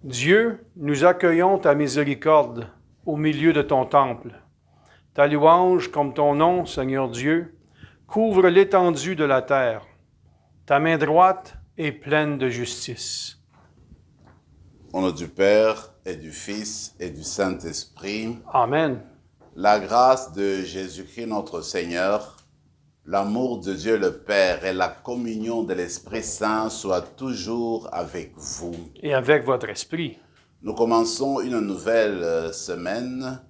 Dieu, nous accueillons ta miséricorde au milieu de ton temple. Ta louange, comme ton nom, Seigneur Dieu, couvre l'étendue de la terre. Ta main droite est pleine de justice. Au nom du Père et du Fils et du Saint-Esprit, Amen. la grâce de Jésus-Christ notre Seigneur, l'amour de Dieu le Père et la communion de l'Esprit Saint soient toujours avec vous. Et avec votre esprit. Nous commençons une nouvelle semaine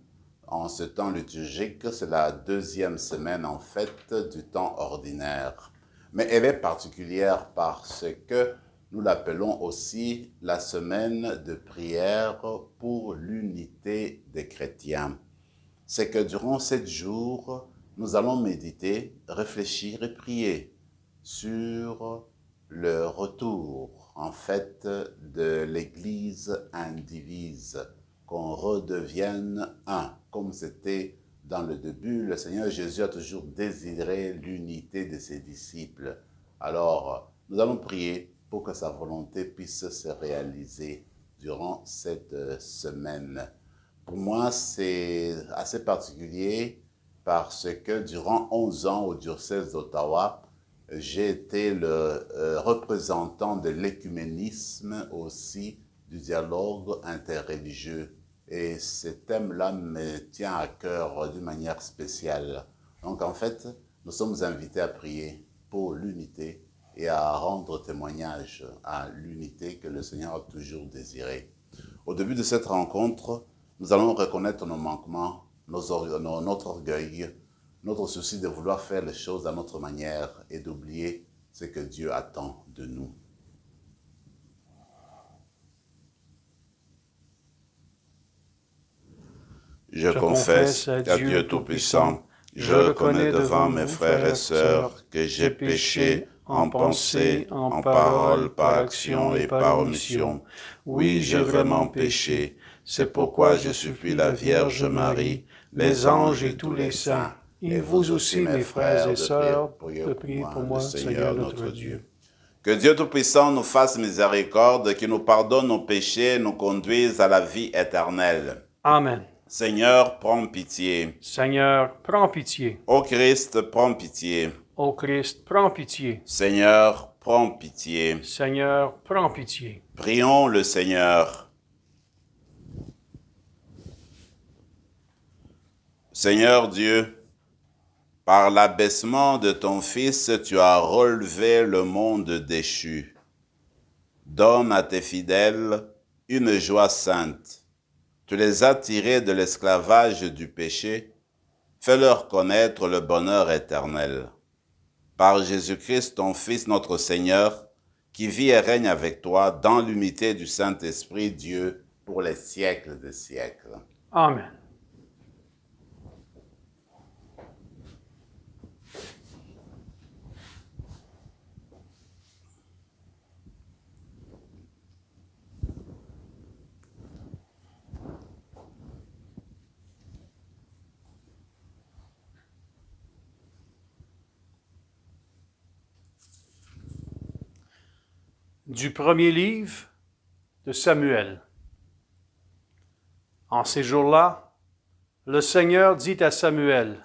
en ce temps liturgique. C'est la deuxième semaine en fait du temps ordinaire. Mais elle est particulière parce que nous l'appelons aussi la semaine de prière pour l'unité des chrétiens. C'est que durant 7 jours, nous allons méditer, réfléchir et prier sur le retour, en fait, de l'Église indivise, qu'on redevienne un, comme c'était dans le début. Le Seigneur Jésus a toujours désiré l'unité de ses disciples. Alors, nous allons prier pour que sa volonté puisse se réaliser durant cette semaine. Pour moi, c'est assez particulier parce que durant 11 ans au diocèse d'Ottawa, j'ai été le représentant de l'écuménisme aussi, du dialogue interreligieux. Et ce thème-là me tient à cœur d'une manière spéciale. Donc en fait, nous sommes invités à prier pour l'unité et à rendre témoignage à l'unité que le Seigneur a toujours désirée. Au début de cette rencontre, nous allons reconnaître nos manquements, notre orgueil, notre souci de vouloir faire les choses à notre manière et d'oublier ce que Dieu attend de nous. Je confesse à Dieu Tout-Puissant, je reconnais devant mes frères et sœurs que j'ai péché en pensée, en parole, par action et par omission. Oui, j'ai vraiment péché. C'est pourquoi je supplie la Vierge Marie, les anges et tous les saints, et vous aussi, mes frères et sœurs, de prier pour moi, Seigneur notre Dieu. Que Dieu Tout-Puissant nous fasse miséricorde, qu'il nous pardonne nos péchés et nous conduise à la vie éternelle. Amen. Seigneur, prends pitié. Seigneur, prends pitié. Ô Christ, prends pitié. Ô Christ, prends pitié. Seigneur, prends pitié. Seigneur, prends pitié. Prions le Seigneur. Seigneur Dieu, par l'abaissement de ton Fils, tu as relevé le monde déchu. Donne à tes fidèles une joie sainte. Tu les as tirés de l'esclavage du péché. Fais-leur connaître le bonheur éternel. Par Jésus-Christ, ton Fils, notre Seigneur, qui vit et règne avec toi dans l'unité du Saint-Esprit, Dieu, pour les siècles des siècles. Amen. Du premier livre de Samuel. En ces jours-là, le Seigneur dit à Samuel,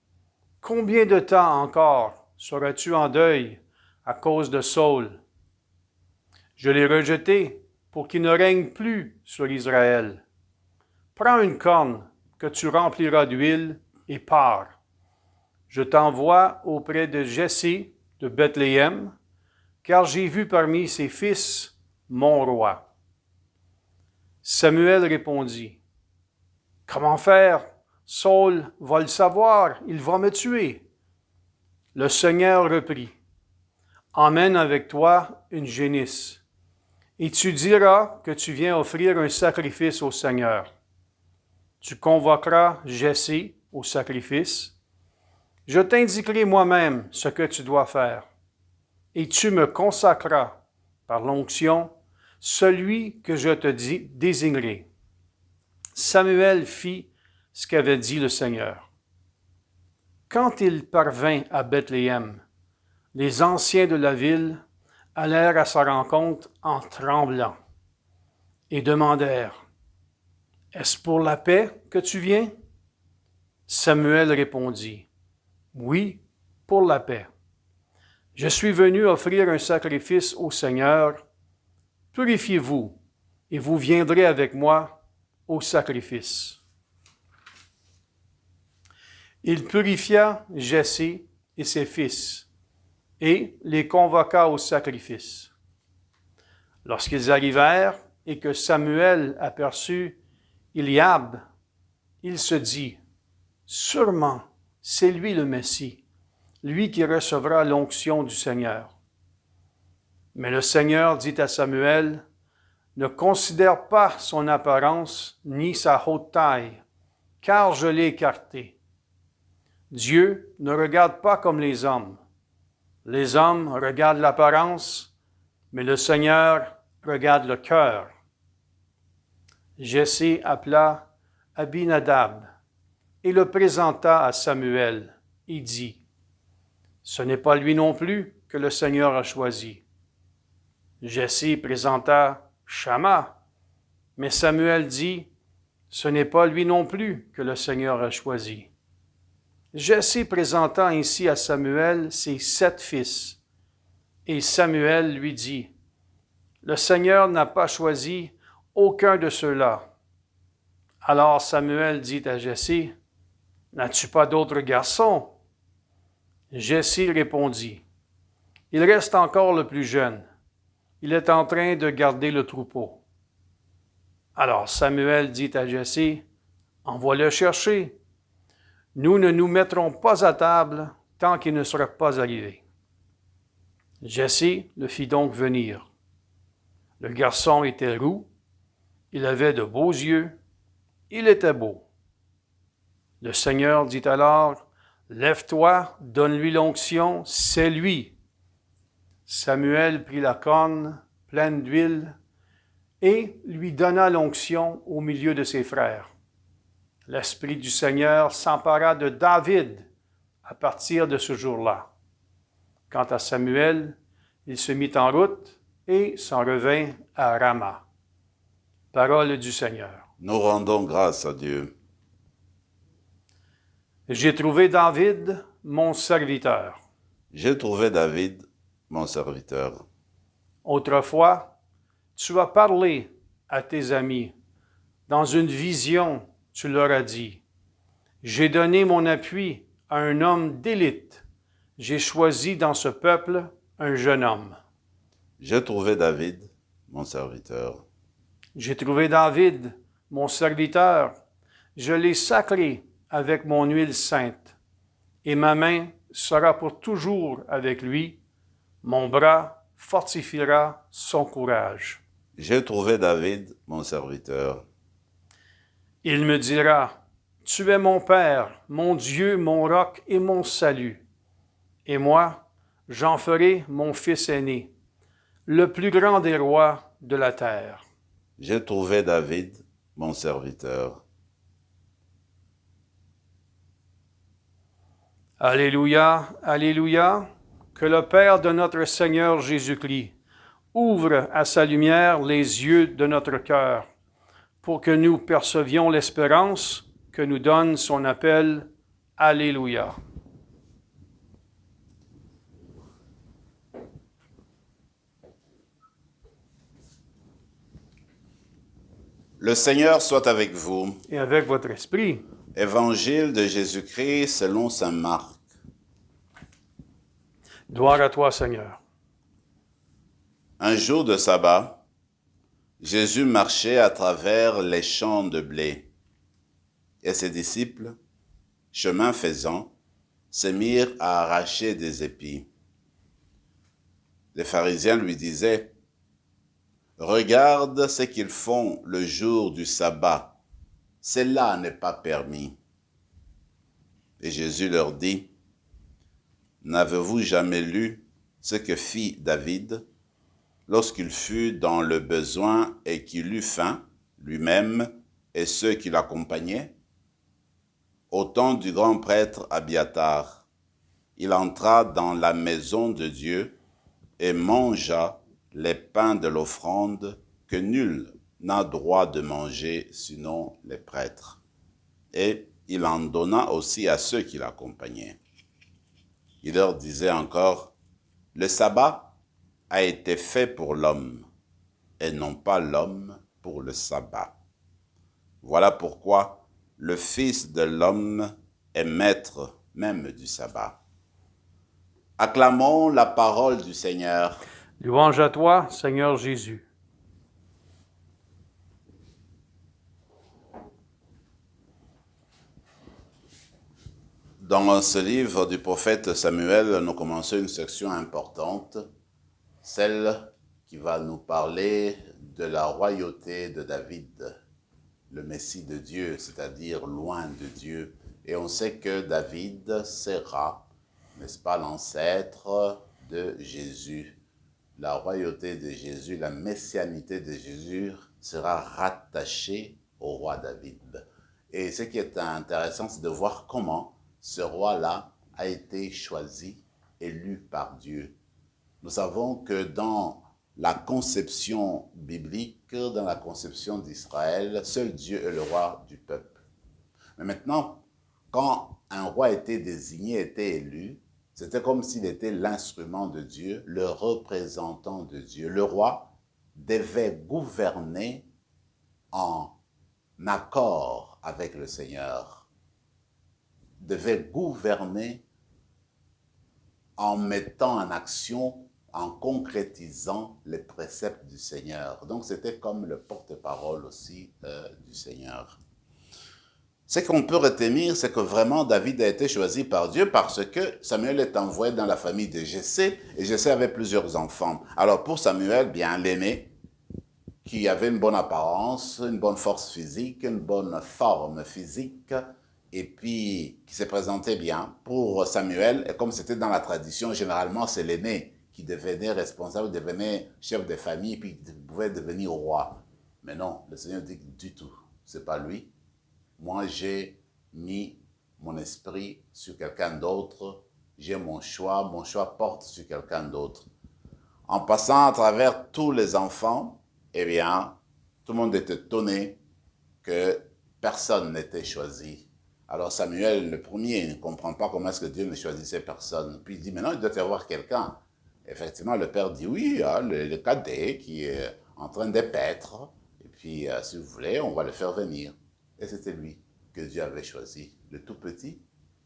« Combien de temps encore seras-tu en deuil à cause de Saül? Je l'ai rejeté pour qu'il ne règne plus sur Israël. Prends une corne que tu rempliras d'huile et pars. Je t'envoie auprès de Jessé de Bethléem, car j'ai vu parmi ses fils mon roi. » Samuel répondit, « Comment faire? Saül va le savoir, il va me tuer. » Le Seigneur reprit, « Emmène avec toi une génisse, et tu diras que tu viens offrir un sacrifice au Seigneur. Tu convoqueras Jessé au sacrifice. Je t'indiquerai moi-même ce que tu dois faire. Et tu me consacreras, par l'onction, celui que je te désignerai. » Samuel fit ce qu'avait dit le Seigneur. Quand il parvint à Bethléem, les anciens de la ville allèrent à sa rencontre en tremblant. et demandèrent, « Est-ce pour la paix que tu viens? » Samuel répondit, « Oui, pour la paix. Je suis venu offrir un sacrifice au Seigneur. Purifiez-vous, et vous viendrez avec moi au sacrifice. » Il purifia Jessé et ses fils, et les convoqua au sacrifice. Lorsqu'ils arrivèrent et que Samuel aperçut Eliab, il se dit, « Sûrement, c'est lui le Messie, lui qui recevra l'onction du Seigneur. » Mais le Seigneur dit à Samuel, « Ne considère pas son apparence ni sa haute taille, car je l'ai écarté. Dieu ne regarde pas comme les hommes. Les hommes regardent l'apparence, mais le Seigneur regarde le cœur. » Jessé appela Abinadab et le présenta à Samuel. Il dit, « Ce n'est pas lui non plus que le Seigneur a choisi. » Jessé présenta Shamma, mais Samuel dit, « Ce n'est pas lui non plus que le Seigneur a choisi. » Jessé présenta ainsi à Samuel ses 7 fils, et Samuel lui dit, « Le Seigneur n'a pas choisi aucun de ceux-là. » Alors Samuel dit à Jessé, « N'as-tu pas d'autres garçons? » Jessé répondit, « Il reste encore le plus jeune. Il est en train de garder le troupeau. » Alors Samuel dit à Jessé, « Envoie-le chercher. Nous ne nous mettrons pas à table tant qu'il ne sera pas arrivé. » Jessé le fit donc venir. Le garçon était roux, il avait de beaux yeux, il était beau. Le Seigneur dit alors, « Lève-toi, donne-lui l'onction, c'est lui. » Samuel prit la corne pleine d'huile et lui donna l'onction au milieu de ses frères. L'Esprit du Seigneur s'empara de David à partir de ce jour-là. Quant à Samuel, il se mit en route et s'en revint à Rama. Parole du Seigneur. Nous rendons grâce à Dieu. J'ai trouvé David, mon serviteur. J'ai trouvé David, mon serviteur. Autrefois, tu as parlé à tes amis. Dans une vision, tu leur as dit, « J'ai donné mon appui à un homme d'élite. J'ai choisi dans ce peuple un jeune homme. » J'ai trouvé David, mon serviteur. J'ai trouvé David, mon serviteur. Je l'ai sacré avec mon huile sainte, et ma main sera pour toujours avec lui. Mon bras fortifiera son courage. J'ai trouvé David, mon serviteur. Il me dira, « Tu es mon Père, mon Dieu, mon roc et mon salut. » Et moi, j'en ferai mon fils aîné, le plus grand des rois de la terre. J'ai trouvé David, mon serviteur. Alléluia, Alléluia, que le Père de notre Seigneur Jésus-Christ ouvre à sa lumière les yeux de notre cœur, pour que nous percevions l'espérance que nous donne son appel. Alléluia. Le Seigneur soit avec vous. Et avec votre esprit. Évangile de Jésus-Christ selon saint Marc. Gloire à toi, Seigneur. Un jour de sabbat, Jésus marchait à travers les champs de blé, et ses disciples, chemin faisant, se mirent à arracher des épis. Les pharisiens lui disaient, « Regarde ce qu'ils font le jour du sabbat, cela n'est pas permis. » Et Jésus leur dit, « N'avez-vous jamais lu ce que fit David lorsqu'il fut dans le besoin et qu'il eut faim, lui-même et ceux qui l'accompagnaient? Au temps du grand prêtre Abiatar, il entra dans la maison de Dieu et mangea les pains de l'offrande que nul n'a droit de manger sinon les prêtres. Et il en donna aussi à ceux qui l'accompagnaient. Il leur disait encore, le sabbat a été fait pour l'homme, et non pas l'homme pour le sabbat. Voilà pourquoi le Fils de l'homme est maître même du sabbat. Acclamons la parole du Seigneur. Louange à toi, Seigneur Jésus. Dans ce livre du prophète Samuel, nous commençons une section importante, celle qui va nous parler de la royauté de David, le Messie de Dieu, c'est-à-dire loin de Dieu. Et on sait que David sera, n'est-ce pas, l'ancêtre de Jésus. La royauté de Jésus, la messianité de Jésus sera rattachée au roi David. Et ce qui est intéressant, c'est de voir comment ce roi-là a été choisi, élu par Dieu. Nous savons que dans la conception biblique, dans la conception d'Israël, seul Dieu est le roi du peuple. Mais maintenant, quand un roi était désigné, était élu, c'était comme s'il était l'instrument de Dieu, le représentant de Dieu. Le roi devait gouverner en accord avec le Seigneur, devait gouverner en mettant en action, en concrétisant les préceptes du Seigneur. Donc c'était comme le porte-parole aussi du Seigneur. Ce qu'on peut retenir, c'est que vraiment David a été choisi par Dieu parce que Samuel est envoyé dans la famille de Jessé, et Jessé avait plusieurs enfants. Alors pour Samuel, bien l'aîné, qui avait une bonne apparence, une bonne force physique, une bonne forme physique, et puis qui se présentait bien. Pour Samuel, et comme c'était dans la tradition, généralement c'est l'aîné qui devenait responsable, devenait chef de famille, puis pouvait devenir roi. Mais non, le Seigneur dit du tout, c'est pas lui. Moi, j'ai mis mon esprit sur quelqu'un d'autre, j'ai mon choix porte sur quelqu'un d'autre. En passant à travers tous les enfants, eh bien, tout le monde était étonné que personne n'était choisi. Alors Samuel, le premier, il ne comprend pas comment est-ce que Dieu ne choisissait personne. Puis il dit, maintenant, il doit y avoir quelqu'un. Effectivement, le père dit, oui, le cadet qui est en train de paître. Et puis, si vous voulez, on va le faire venir. Et c'était lui que Dieu avait choisi, le tout petit,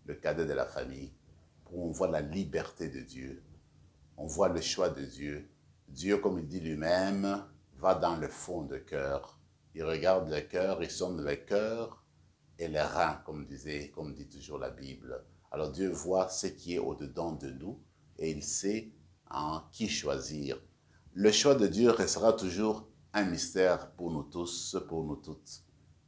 le cadet de la famille, pour on voit la liberté de Dieu. On voit le choix de Dieu. Dieu, comme il dit lui-même, va dans le fond de cœur. Il regarde le cœur, il sonde le cœur et les reins, comme dit toujours la Bible. Alors Dieu voit ce qui est au-dedans de nous et il sait en qui choisir. Le choix de Dieu restera toujours un mystère pour nous tous, pour nous toutes.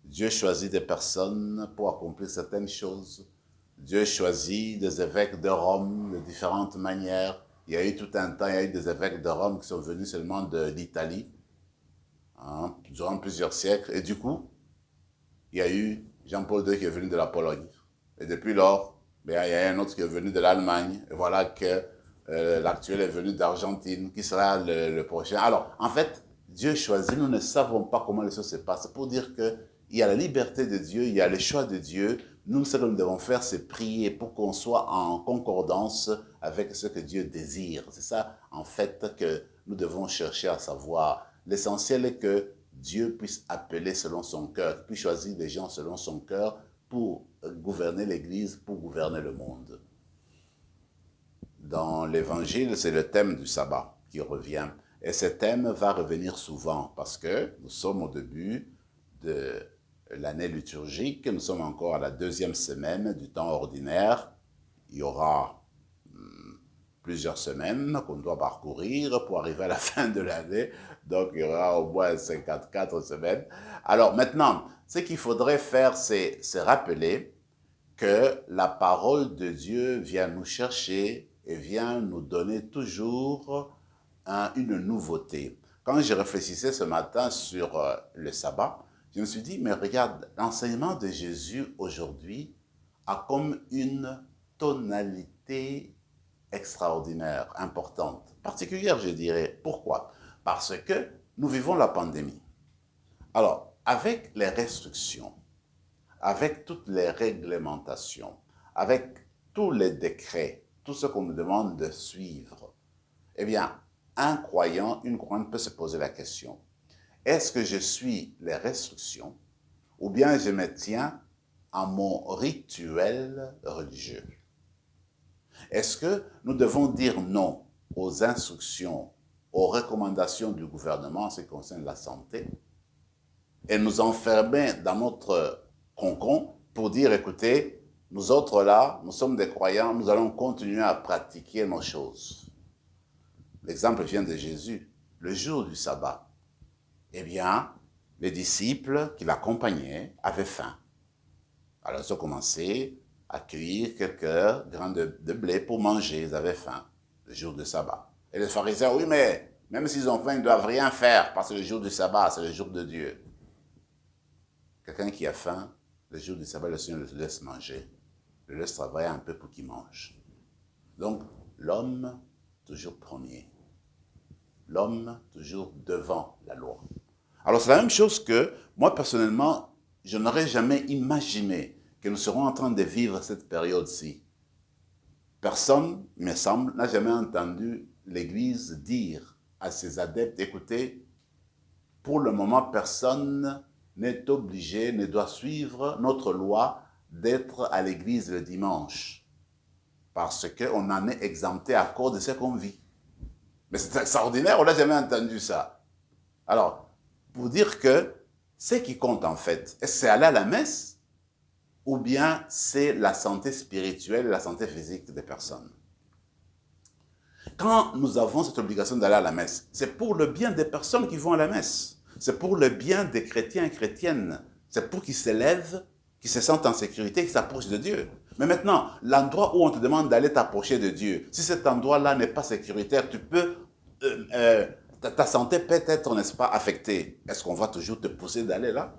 Dieu choisit des personnes pour accomplir certaines choses. Dieu choisit des évêques de Rome de différentes manières. Il y a eu tout un temps, il y a eu des évêques de Rome qui sont venus seulement de l'Italie, durant plusieurs siècles. Et du coup, il y a eu Jean-Paul II qui est venu de la Pologne. Et depuis lors, il y a un autre qui est venu de l'Allemagne. Et voilà que l'actuel est venu d'Argentine, qui sera le prochain. Alors, en fait, Dieu choisit, nous ne savons pas comment les choses se passent. Pour dire qu'il y a la liberté de Dieu, il y a le choix de Dieu. Nous, ce que nous devons faire, c'est prier pour qu'on soit en concordance avec ce que Dieu désire. C'est ça, en fait, que nous devons chercher à savoir. L'essentiel est que Dieu puisse appeler selon son cœur, puisse choisir des gens selon son cœur pour gouverner l'Église, pour gouverner le monde. Dans l'Évangile, c'est le thème du sabbat qui revient. Et ce thème va revenir souvent parce que nous sommes au début de l'année liturgique, nous sommes encore à la deuxième semaine du temps ordinaire. Il y aura plusieurs semaines qu'on doit parcourir pour arriver à la fin de l'année. Donc, il y aura au moins 54 semaines. Alors maintenant, ce qu'il faudrait faire, c'est se rappeler que la parole de Dieu vient nous chercher et vient nous donner toujours une nouveauté. Quand je réfléchissais ce matin sur le sabbat, je me suis dit, mais regarde, l'enseignement de Jésus aujourd'hui a comme une tonalité extraordinaire, importante, particulière, je dirais. Pourquoi? Parce que nous vivons la pandémie. Alors, avec les restrictions, avec toutes les réglementations, avec tous les décrets, tout ce qu'on nous demande de suivre, eh bien, un croyant, une croyante peut se poser la question, est-ce que je suis les restrictions ou bien je me tiens à mon rituel religieux? Est-ce que nous devons dire non aux instructions, aux recommandations du gouvernement en ce qui concerne la santé et nous enfermer dans notre concon pour dire, écoutez, nous autres là, nous sommes des croyants, nous allons continuer à pratiquer nos choses. L'exemple vient de Jésus, le jour du sabbat. Eh bien, les disciples qui l'accompagnaient avaient faim. Alors ils ont commencé à cueillir quelques grains de blé pour manger, ils avaient faim, le jour du sabbat. Et les pharisiens, oui, mais même s'ils ont faim, ils ne doivent rien faire, parce que le jour du sabbat, c'est le jour de Dieu. Quelqu'un qui a faim, le jour du sabbat, le Seigneur le laisse manger, le laisse travailler un peu pour qu'il mange. Donc, l'homme, toujours premier. L'homme, toujours devant la loi. Alors, c'est la même chose que, moi, personnellement, je n'aurais jamais imaginé que nous serons en train de vivre cette période-ci. Personne, il me semble, n'a jamais entendu l'Église dire à ses adeptes, écoutez, pour le moment, personne n'est obligé, ne doit suivre notre loi d'être à l'église le dimanche. Parce qu'on en est exempté à cause de ce qu'on vit. Mais c'est extraordinaire, on n'a jamais entendu ça. Alors, pour dire que ce qui compte en fait, est-ce que c'est aller à la messe ou bien c'est la santé spirituelle et la santé physique des personnes? Quand nous avons cette obligation d'aller à la messe, c'est pour le bien des personnes qui vont à la messe. C'est pour le bien des chrétiens et chrétiennes. C'est pour qu'ils s'élèvent, qu'ils se sentent en sécurité, qu'ils s'approchent de Dieu. Mais maintenant, l'endroit où on te demande d'aller t'approcher de Dieu, si cet endroit-là n'est pas sécuritaire, tu peux, ta santé peut être, n'est-ce pas, affectée. Est-ce qu'on va toujours te pousser d'aller là?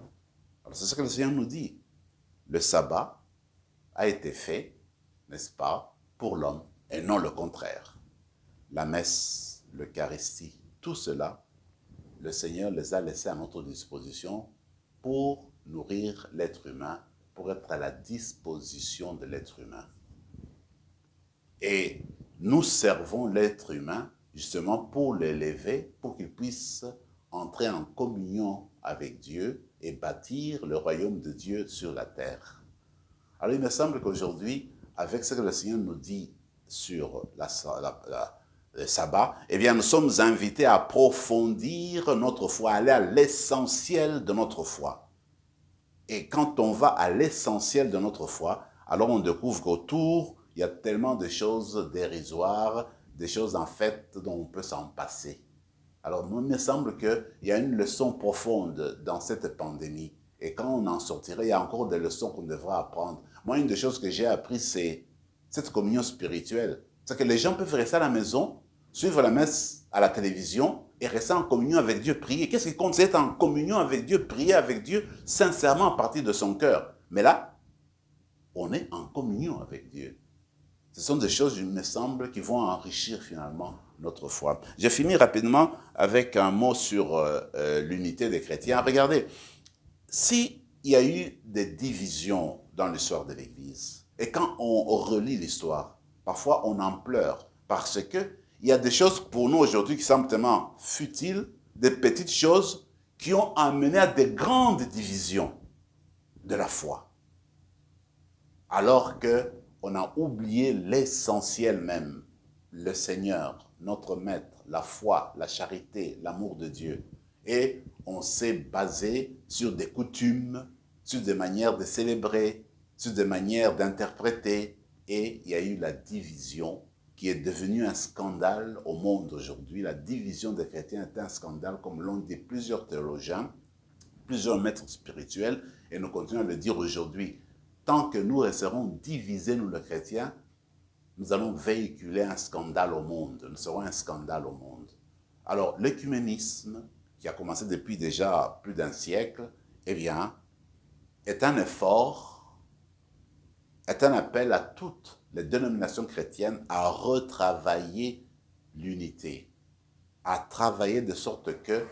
Alors c'est ce que le Seigneur nous dit. Le sabbat a été fait, n'est-ce pas, pour l'homme et non le contraire. La messe, l'Eucharistie, tout cela, le Seigneur les a laissés à notre disposition pour nourrir l'être humain, pour être à la disposition de l'être humain. Et nous servons l'être humain justement pour l'élever, pour qu'il puisse entrer en communion avec Dieu et bâtir le royaume de Dieu sur la terre. Alors il me semble qu'aujourd'hui, avec ce que le Seigneur nous dit sur le sabbat, eh bien nous sommes invités à approfondir notre foi, à aller à l'essentiel de notre foi. Et quand on va à l'essentiel de notre foi, alors on découvre qu'autour, il y a tellement de choses dérisoires, des choses en fait dont on peut s'en passer. Alors moi, il me semble qu'il y a une leçon profonde dans cette pandémie. Et quand on en sortira, il y a encore des leçons qu'on devra apprendre. Moi, une des choses que j'ai appris, c'est cette communion spirituelle. C'est que les gens peuvent rester à la maison, suivre la messe à la télévision et rester en communion avec Dieu, prier. Qu'est-ce qui compte? C'est être en communion avec Dieu, prier avec Dieu sincèrement à partir de son cœur. Mais là, on est en communion avec Dieu. Ce sont des choses, il me semble, qui vont enrichir finalement notre foi. Je finis rapidement avec un mot sur l'unité des chrétiens. Regardez, s'il y a eu des divisions dans l'histoire de l'Église, et quand on relit l'histoire, parfois on en pleure, parce qu'il y a des choses pour nous aujourd'hui qui semblent tellement futiles, des petites choses qui ont amené à des grandes divisions de la foi. Alors qu'on a oublié l'essentiel même, le Seigneur, notre Maître, la foi, la charité, l'amour de Dieu. Et on s'est basé sur des coutumes, sur des manières de célébrer, sur des manières d'interpréter. Et il y a eu la division qui est devenue un scandale au monde aujourd'hui. La division des chrétiens est un scandale, comme l'ont dit plusieurs théologiens, plusieurs maîtres spirituels, et nous continuons à le dire aujourd'hui. Tant que nous resterons divisés, nous les chrétiens, nous allons véhiculer un scandale au monde. Nous serons un scandale au monde. Alors, l'écuménisme, qui a commencé depuis déjà plus d'un siècle, eh bien, est un effort, est un appel à toutes les dénominations chrétiennes à retravailler l'unité, à travailler de sorte que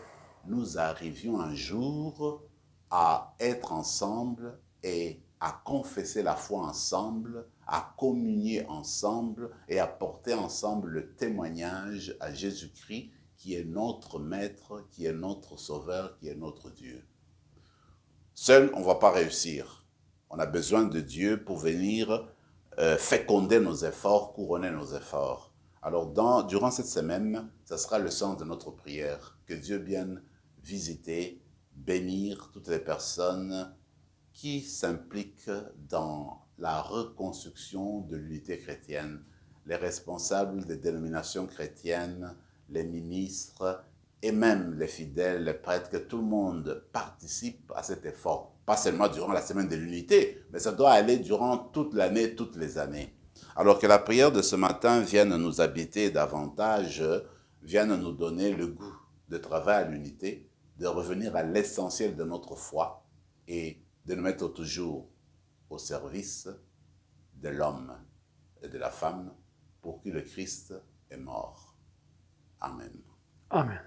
nous arrivions un jour à être ensemble et à confesser la foi ensemble, à communier ensemble et à porter ensemble le témoignage à Jésus-Christ qui est notre Maître, qui est notre Sauveur, qui est notre Dieu. Seul, on ne va pas réussir. On a besoin de Dieu pour venir féconder nos efforts, couronner nos efforts. Alors, durant cette semaine, ce sera le sens de notre prière. Que Dieu vienne visiter, bénir toutes les personnes qui s'impliquent dans la reconstruction de l'unité chrétienne, les responsables des dénominations chrétiennes, les ministres et même les fidèles, les prêtres, que tout le monde participe à cet effort. Pas seulement durant la semaine de l'unité, mais ça doit aller durant toute l'année, toutes les années. Alors que la prière de ce matin vienne nous habiter davantage, vienne nous donner le goût de travailler à l'unité, de revenir à l'essentiel de notre foi et de nous mettre toujours au service de l'homme et de la femme pour qui le Christ est mort. Amen. Amen.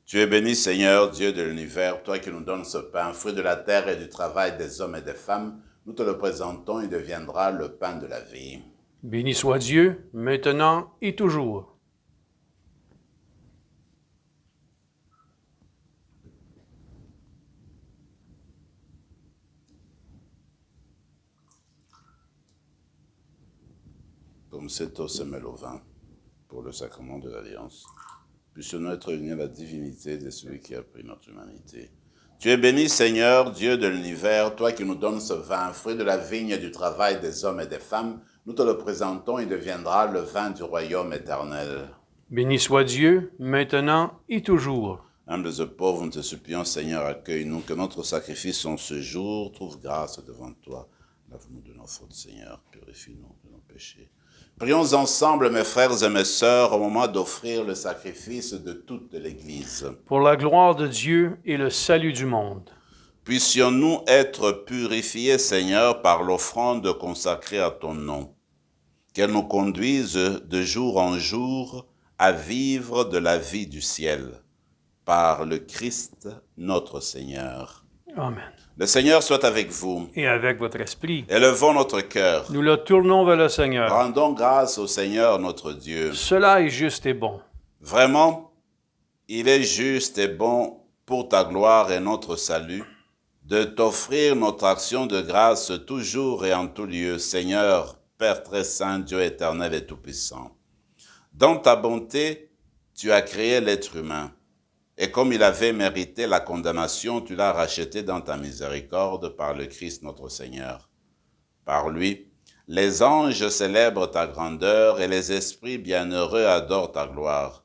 Tu es béni, Seigneur, Dieu de l'univers, toi qui nous donnes ce pain, fruit de la terre et du travail des hommes et des femmes. Nous te le présentons, il deviendra le pain de la vie. Béni soit Dieu, maintenant et toujours. Comme cette eau se mêle au vin, pour le sacrement de l'Alliance, puissions-nous être unis à la divinité de celui qui a pris notre humanité. Tu es béni, Seigneur, Dieu de l'univers, toi qui nous donnes ce vin, fruit de la vigne et du travail des hommes et des femmes. Nous te le présentons, il deviendra le vin du royaume éternel. Béni soit Dieu, maintenant et toujours. Humbles et pauvres, nous te supplions, Seigneur, accueille-nous, que notre sacrifice en ce jour trouve grâce devant toi. Lave-nous de nos fautes, Seigneur, purifie-nous de nos péchés. Prions ensemble, mes frères et mes sœurs, au moment d'offrir le sacrifice de toute l'Église. Pour la gloire de Dieu et le salut du monde. Puissions-nous être purifiés, Seigneur, par l'offrande consacrée à ton nom. Qu'elle nous conduise de jour en jour à vivre de la vie du ciel. Par le Christ, notre Seigneur. Amen. Le Seigneur soit avec vous. Et avec votre esprit. Élevons notre cœur. Nous le tournons vers le Seigneur. Rendons grâce au Seigneur notre Dieu. Cela est juste et bon. Vraiment, il est juste et bon pour ta gloire et notre salut de t'offrir notre action de grâce toujours et en tout lieu, Seigneur, Père très saint, Dieu éternel et tout-puissant. Dans ta bonté, tu as créé l'être humain. Et comme il avait mérité la condamnation, tu l'as racheté dans ta miséricorde par le Christ notre Seigneur. Par lui, les anges célèbrent ta grandeur et les esprits bienheureux adorent ta gloire.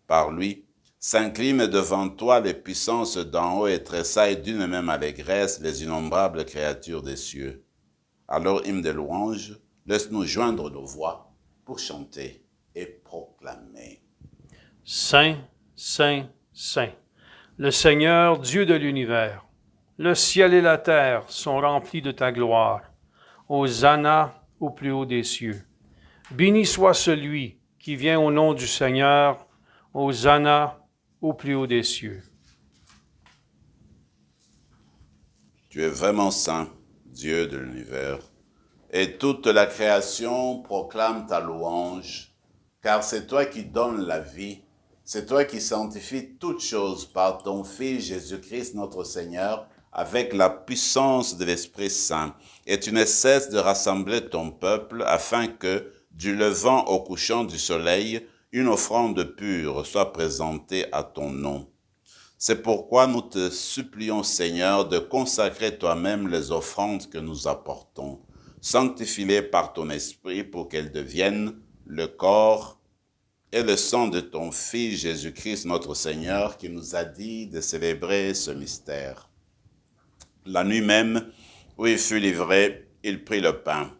Par lui, s'inclinent devant toi les puissances d'en haut et tressaillent d'une même allégresse les innombrables créatures des cieux. Alors, hymne de louange, laisse-nous joindre nos voix pour chanter et proclamer. Saint, Saint, Saint, le Seigneur Dieu de l'univers, le ciel et la terre sont remplis de ta gloire. Hosanna au plus haut des cieux. Béni soit celui qui vient au nom du Seigneur. Hosanna au plus haut des cieux. Tu es vraiment saint, Dieu de l'univers, et toute la création proclame ta louange, car c'est toi qui donnes la vie. C'est toi qui sanctifies toutes choses par ton Fils Jésus-Christ notre Seigneur, avec la puissance de l'Esprit Saint. Et tu ne cesses de rassembler ton peuple afin que, du levant au couchant du soleil, une offrande pure soit présentée à ton nom. C'est pourquoi nous te supplions, Seigneur, de consacrer toi-même les offrandes que nous apportons. Sanctifie-les par ton Esprit pour qu'elles deviennent le corps et le sang de ton Fils Jésus-Christ notre Seigneur, qui nous a dit de célébrer ce mystère. La nuit même, où il fut livré, il prit le pain.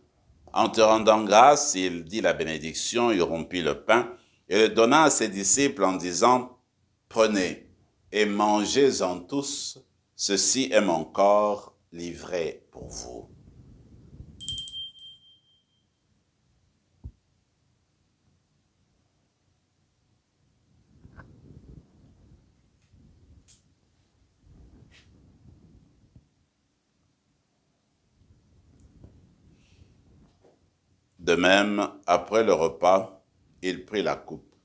En te rendant grâce, il dit la bénédiction, il rompit le pain et le donna à ses disciples en disant « Prenez, et mangez-en tous, ceci est mon corps livré pour vous. De même, après le repas, il prit la coupe.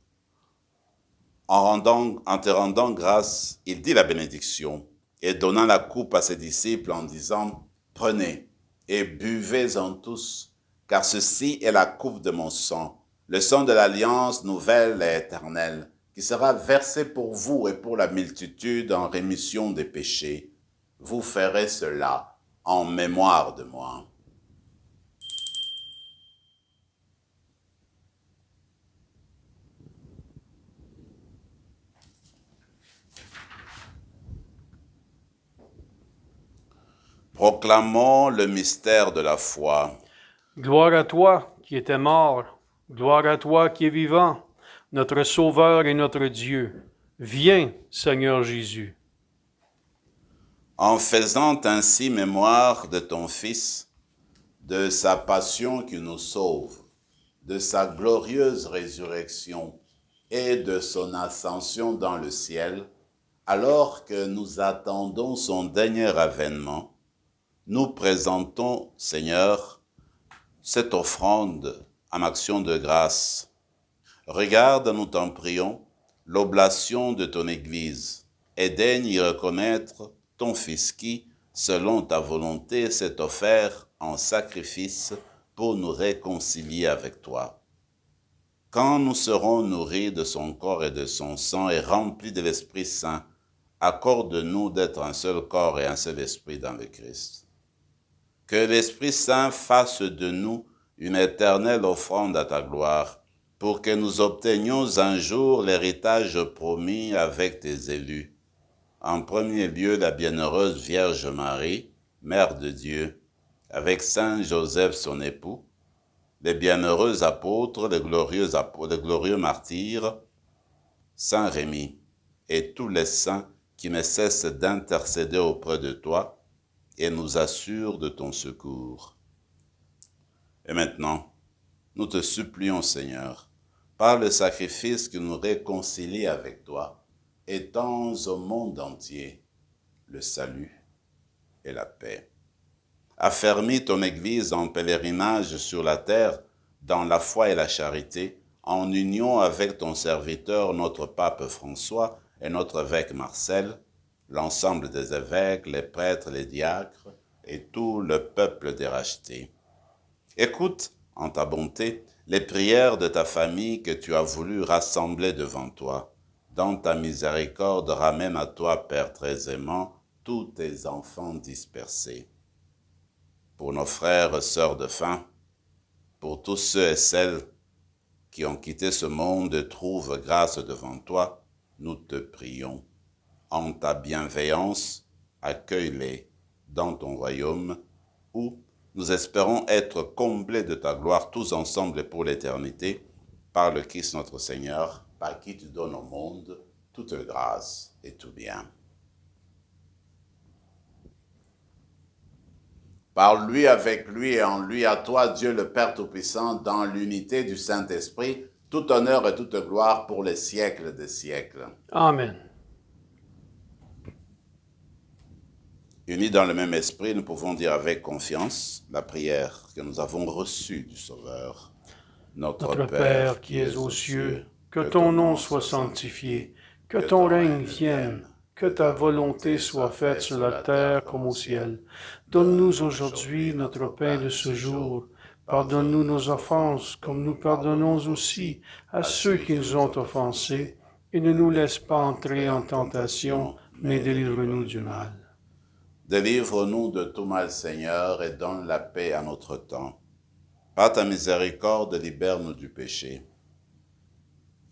En te rendant grâce, il dit la bénédiction et donnant la coupe à ses disciples en disant, « Prenez et buvez-en tous, car ceci est la coupe de mon sang, le sang de l'alliance nouvelle et éternelle, qui sera versé pour vous et pour la multitude en rémission des péchés. Vous ferez cela en mémoire de moi. » Proclamons le mystère de la foi. Gloire à toi qui étais mort, gloire à toi qui es vivant, notre Sauveur et notre Dieu. Viens, Seigneur Jésus. En faisant ainsi mémoire de ton Fils, de sa passion qui nous sauve, de sa glorieuse résurrection et de son ascension dans le ciel, alors que nous attendons son dernier avènement, nous présentons, Seigneur, cette offrande en action de grâce. Regarde, nous t'en prions, l'oblation de ton Église et daigne y reconnaître ton Fils qui, selon ta volonté, s'est offert en sacrifice pour nous réconcilier avec toi. Quand nous serons nourris de son corps et de son sang et remplis de l'Esprit Saint, accorde-nous d'être un seul corps et un seul esprit dans le Christ. Que l'Esprit Saint fasse de nous une éternelle offrande à ta gloire, pour que nous obtenions un jour l'héritage promis avec tes élus. En premier lieu, la bienheureuse Vierge Marie, Mère de Dieu, avec Saint Joseph son époux, les bienheureux apôtres, les glorieux martyrs, Saint Rémy, et tous les saints qui ne cessent d'intercéder auprès de toi, et nous assure de ton secours. Et maintenant, nous te supplions, Seigneur, par le sacrifice qui nous réconcilie avec toi, étends au monde entier le salut et la paix. Affermis ton Église en pèlerinage sur la terre, dans la foi et la charité, en union avec ton serviteur, notre pape François, et notre évêque Marcel, l'ensemble des évêques, les prêtres, les diacres et tout le peuple des rachetés. Écoute, en ta bonté, les prières de ta famille que tu as voulu rassembler devant toi. Dans ta miséricorde, ramène à toi, Père très aimant, tous tes enfants dispersés. Pour nos frères et sœurs de faim, pour tous ceux et celles qui ont quitté ce monde et trouvent grâce devant toi, nous te prions. En ta bienveillance, accueille-les dans ton royaume, où nous espérons être comblés de ta gloire tous ensemble et pour l'éternité, par le Christ notre Seigneur, par qui tu donnes au monde toute grâce et tout bien. Par lui, avec lui et en lui, à toi, Dieu le Père Tout-Puissant, dans l'unité du Saint-Esprit, tout honneur et toute gloire pour les siècles des siècles. Amen. Unis dans le même esprit, nous pouvons dire avec confiance la prière que nous avons reçue du Sauveur. Notre Père qui es aux cieux, que ton nom soit sanctifié, que ton règne vienne, que ta volonté soit faite sur la terre comme au ciel. Donne-nous aujourd'hui notre pain de ce jour. Pardonne-nous nos offenses, comme nous pardonnons aussi à ceux qui nous ont offensés, et ne nous laisse pas entrer en tentation, mais délivre-nous du mal. Délivre-nous de tout mal, Seigneur, et donne la paix à notre temps. Par ta miséricorde, libère-nous du péché.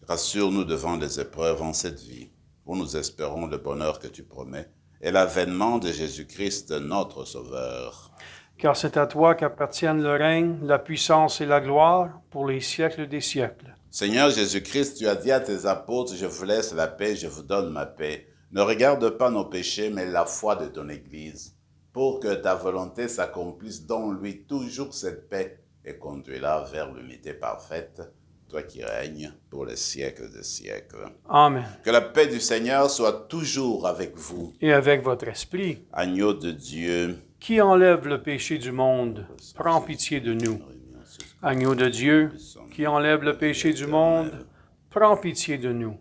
Rassure-nous devant les épreuves en cette vie, où nous espérons le bonheur que tu promets, et l'avènement de Jésus-Christ, notre Sauveur. Car c'est à toi qu'appartiennent le règne, la puissance et la gloire pour les siècles des siècles. Seigneur Jésus-Christ, tu as dit à tes apôtres, je vous laisse la paix, je vous donne ma paix. Ne regarde pas nos péchés, mais la foi de ton Église, pour que ta volonté s'accomplisse dans lui toujours cette paix et conduis-la vers l'unité parfaite, toi qui règnes pour les siècles des siècles. Amen. Que la paix du Seigneur soit toujours avec vous. Et avec votre esprit, Agneau de Dieu, qui enlève le péché du monde, prends pitié de nous. Agneau de Dieu, qui enlève le péché du monde, prends pitié de nous.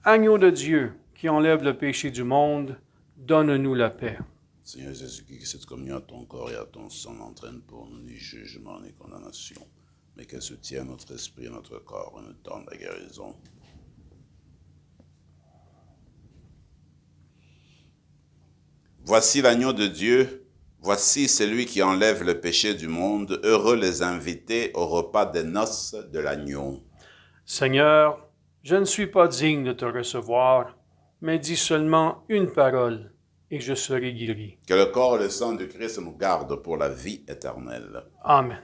Agneau de Dieu, qui enlève le péché du monde, donne-nous la paix. Seigneur Jésus-Christ, que cette communion à ton corps et à ton sang n'entraîne pour nous ni jugement ni condamnation, mais qu'elle soutienne notre esprit et notre corps et nous donne la guérison. Voici l'agneau de Dieu, voici celui qui enlève le péché du monde. Heureux les invités au repas des noces de l'agneau. Seigneur, je ne suis pas digne de te recevoir, mais dis seulement une parole, et je serai guéri. Que le corps et le sang du Christ nous gardent pour la vie éternelle. Amen.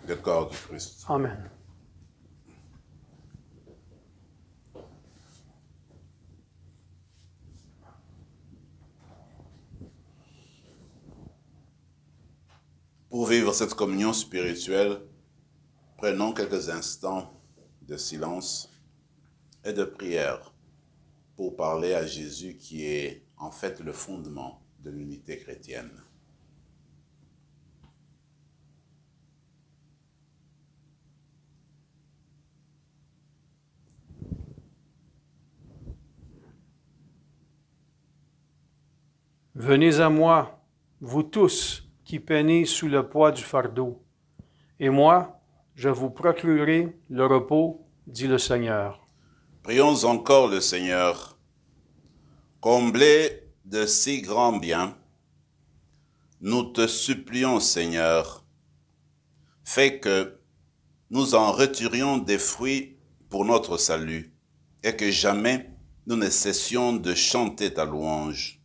Le corps du Christ. Amen. Pour vivre cette communion spirituelle, prenons quelques instants de silence et de prière pour parler à Jésus qui est en fait le fondement de l'unité chrétienne. Venez à moi, vous tous qui peinez sous le poids du fardeau, et moi, je vous procurerai le repos, dit le Seigneur. Prions encore le Seigneur. Comblé de si grands biens, nous te supplions, Seigneur, fais que nous en retirions des fruits pour notre salut, et que jamais nous ne cessions de chanter ta louange.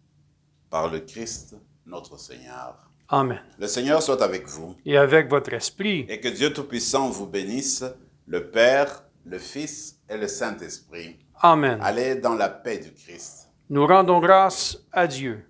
Par le Christ, notre Seigneur. Amen. Le Seigneur soit avec vous. Et avec votre esprit, Et que Dieu Tout-Puissant vous bénisse, le Père, le Fils et le Saint-Esprit. Amen. Allez dans la paix du Christ. Nous rendons grâce à Dieu.